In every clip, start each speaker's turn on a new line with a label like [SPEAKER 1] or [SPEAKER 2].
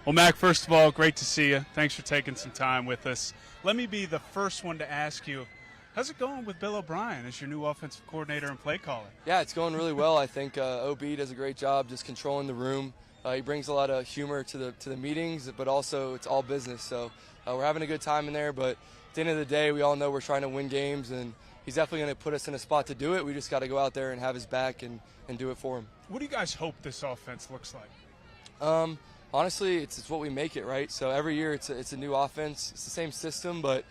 [SPEAKER 1] Well, Mac, first of all, great to see you. Thanks for taking some time with us. Let me be the first one to ask you, how's it going with Bill O'Brien as your new offensive coordinator and play caller?
[SPEAKER 2] Yeah, it's going really well. I think OB does a great job just controlling the room. He brings a lot of humor to the meetings, but also it's all business. So we're having a good time in there. But at the end of the day, we all know we're trying to win games, and he's definitely going to put us in a spot to do it. We just got to go out there and have his back and do it for him.
[SPEAKER 1] What do you guys hope this offense looks like?
[SPEAKER 2] Honestly, it's what we make it, right? So every year it's a new offense. It's the same system, but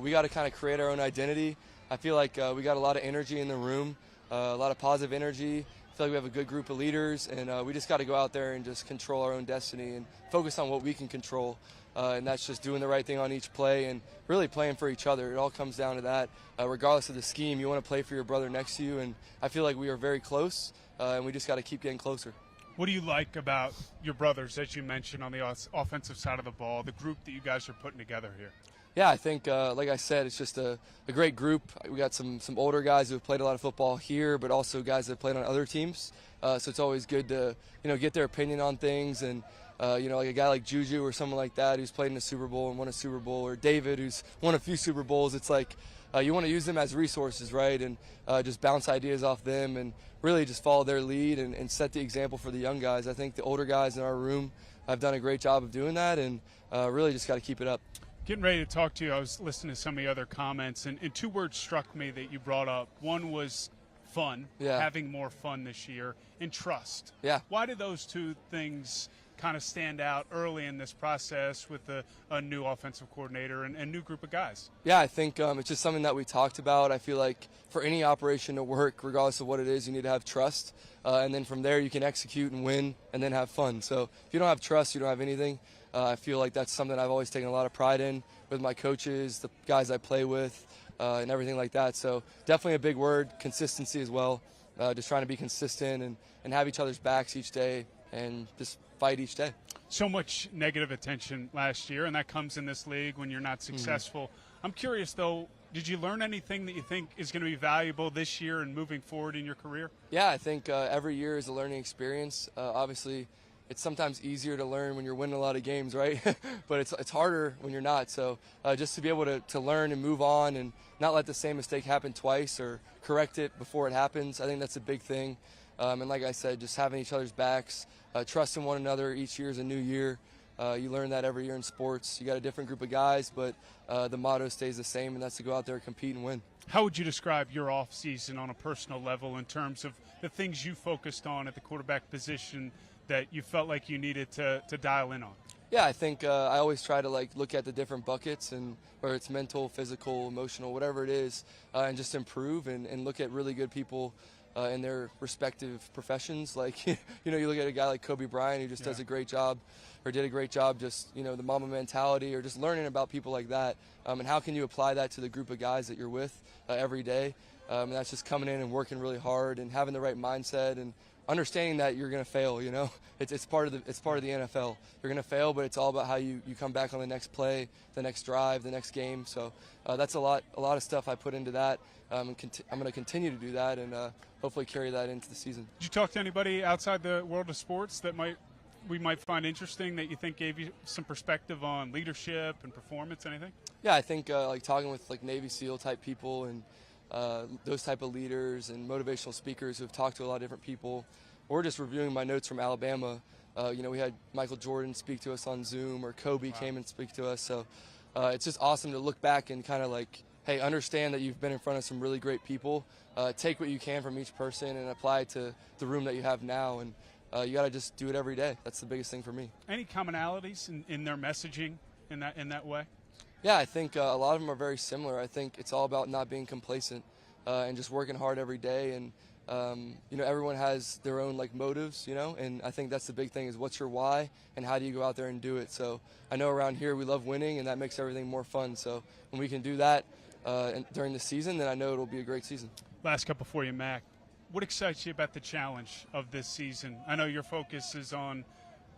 [SPEAKER 2] we got to kind of create our own identity. I feel like we got a lot of energy in the room, a lot of positive energy. I feel like we have a good group of leaders, and we just got to go out there and just control our own destiny and focus on what we can control. And that's just doing the right thing on each play and really playing for each other. It all comes down to that. Regardless of the scheme, you want to play for your brother next to you, and I feel like we are very close, and we just got to keep getting closer.
[SPEAKER 1] What do you like about your brothers, as you mentioned, on the offensive side of the ball, the group that you guys are putting together here?
[SPEAKER 2] Yeah, I think, like I said, it's just a great group. We got some older guys who have played a lot of football here, but also guys that have played on other teams. So it's always good to, get their opinion on things. And, like a guy like Juju or someone like that who's played in a Super Bowl and won a Super Bowl, or David who's won a few Super Bowls. It's like you want to use them as resources, right, and just bounce ideas off them and really just follow their lead and set the example for the young guys. I think the older guys in our room have done a great job of doing that, and really just got to keep it up.
[SPEAKER 1] Getting ready to talk to you, I was listening to some of the other comments, and two words struck me that you brought up. One was fun, having more fun this year, and trust.
[SPEAKER 2] Yeah.
[SPEAKER 1] Why did those two things kind of stand out early in this process with a new offensive coordinator and new group of guys?
[SPEAKER 2] Yeah, I think it's just something that we talked about. I feel like for any operation to work, regardless of what it is, you need to have trust. And then from there, you can execute and win and then have fun. So if you don't have trust, you don't have anything. I feel like that's something I've always taken a lot of pride in with my coaches, the guys I play with, and everything like that. So definitely a big word, consistency as well. Just trying to be consistent and have each other's backs each day and just fight each day.
[SPEAKER 1] So much negative attention last year, and that comes in this league when you're not successful. I'm curious, though, did you learn anything that you think is going to be valuable this year and moving forward in your career?
[SPEAKER 2] Yeah, I think every year is a learning experience. Obviously, it's sometimes easier to learn when you're winning a lot of games, right? But it's harder when you're not. So just to be able to learn and move on and not let the same mistake happen twice or correct it before it happens, I think that's a big thing. And like I said, just having each other's backs, trusting one another. Each year is a new year. You learn that every year in sports. You got a different group of guys, but the motto stays the same, and that's to go out there, compete, and win.
[SPEAKER 1] How would you describe your off-season on a personal level in terms of the things you focused on at the quarterback position that you felt like you needed to dial in on?
[SPEAKER 2] Yeah, I think I always try to look at the different buckets, and whether it's mental, physical, emotional, whatever it is, and just improve and look at really good people in their respective professions. Like, you look at a guy like Kobe Bryant who just does a great job or did a great job just, the Mamba mentality or just learning about people like that. And how can you apply that to the group of guys that you're with every day? And that's just coming in and working really hard and having the right mindset and understanding that you're going to fail. It's part of the NFL. You're going to fail, but it's all about how you come back on the next play, the next drive, the next game. So that's a lot of stuff I put into that. I'm going to continue to do that and hopefully carry that into the season.
[SPEAKER 1] Did you talk to anybody outside the world of sports that we might find interesting that you think gave you some perspective on leadership and performance? Anything?
[SPEAKER 2] Yeah, I think talking with Navy SEAL type people and those type of leaders and motivational speakers who have talked to a lot of different people, or just reviewing my notes from Alabama. We had Michael Jordan speak to us on Zoom, or Kobe came and speak to us. So it's just awesome to look back and kind of hey, understand that you've been in front of some really great people. Take what you can from each person and apply it to the room that you have now. And you got to just do it every day. That's the biggest thing for me.
[SPEAKER 1] Any commonalities in their messaging in that way?
[SPEAKER 2] Yeah, I think a lot of them are very similar. I think it's all about not being complacent and just working hard every day. And, everyone has their own motives, and I think that's the big thing is what's your why and how do you go out there and do it. So I know around here we love winning, and that makes everything more fun. So when we can do that during the season, then I know it'll be a great season.
[SPEAKER 1] Last couple for you, Mac. What excites you about the challenge of this season? I know your focus is on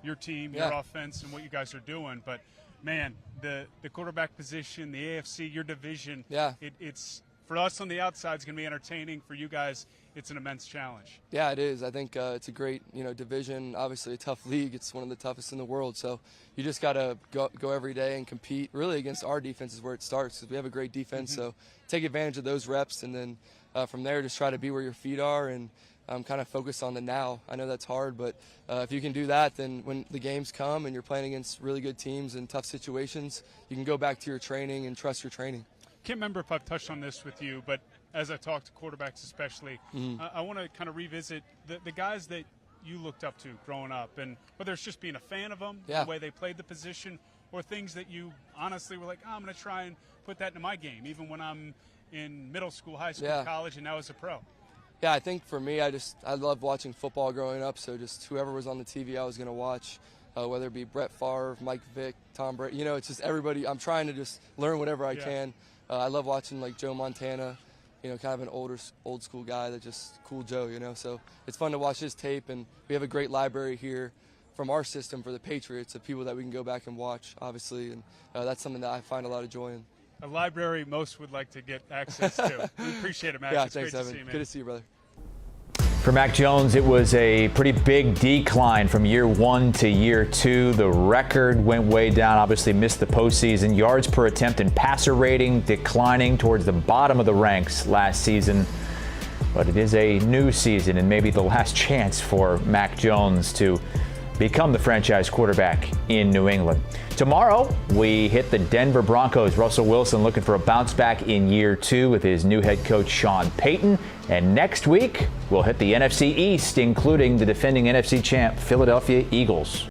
[SPEAKER 1] your team, your offense, and what you guys are doing, but man, the quarterback position, the AFC, your division, it's for us on the outside, it's going to be entertaining. For you guys, it's an immense challenge.
[SPEAKER 2] Yeah, it is. I think it's a great, division. Obviously, a tough league. It's one of the toughest in the world. So you just got to go every day and compete. Really, against our defense is where it starts, because we have a great defense. So take advantage of those reps, and then from there, just try to be where your feet are and kind of focus on the now. I know that's hard, but if you can do that, then when the games come and you're playing against really good teams in tough situations, you can go back to your training and trust your training.
[SPEAKER 1] Can't remember if I've touched on this with you, but as I talk to quarterbacks especially, I want to kind of revisit the guys that you looked up to growing up, and whether it's just being a fan of them, the way they played the position, or things that you honestly were like, I'm going to try and put that into my game, even when I'm in middle school, high school, college, and now as a pro.
[SPEAKER 2] Yeah, I think for me, I loved watching football growing up, so just whoever was on the TV I was going to watch, whether it be Brett Favre, Mike Vick, Tom Brady. It's just everybody. I'm trying to just learn whatever I can. I love watching like Joe Montana, kind of an old school guy that just cool Joe, So it's fun to watch his tape, and we have a great library here from our system for the Patriots of people that we can go back and watch, obviously, and that's something that I find a lot of joy in.
[SPEAKER 1] A library most would like to get access to. We appreciate it, Mac.
[SPEAKER 2] Yeah,
[SPEAKER 1] it's
[SPEAKER 2] thanks,
[SPEAKER 1] great
[SPEAKER 2] Evan.
[SPEAKER 1] To see you, man.
[SPEAKER 2] Good to see you, brother.
[SPEAKER 3] For Mac Jones, it was a pretty big decline from year 1 to year 2. The record went way down, obviously missed the postseason. Yards per attempt and passer rating declining towards the bottom of the ranks last season. But it is a new season and maybe the last chance for Mac Jones to become the franchise quarterback in New England. Tomorrow, we hit the Denver Broncos. Russell Wilson looking for a bounce back in year 2 with his new head coach, Sean Payton. And next week, we'll hit the NFC East, including the defending NFC champ, Philadelphia Eagles.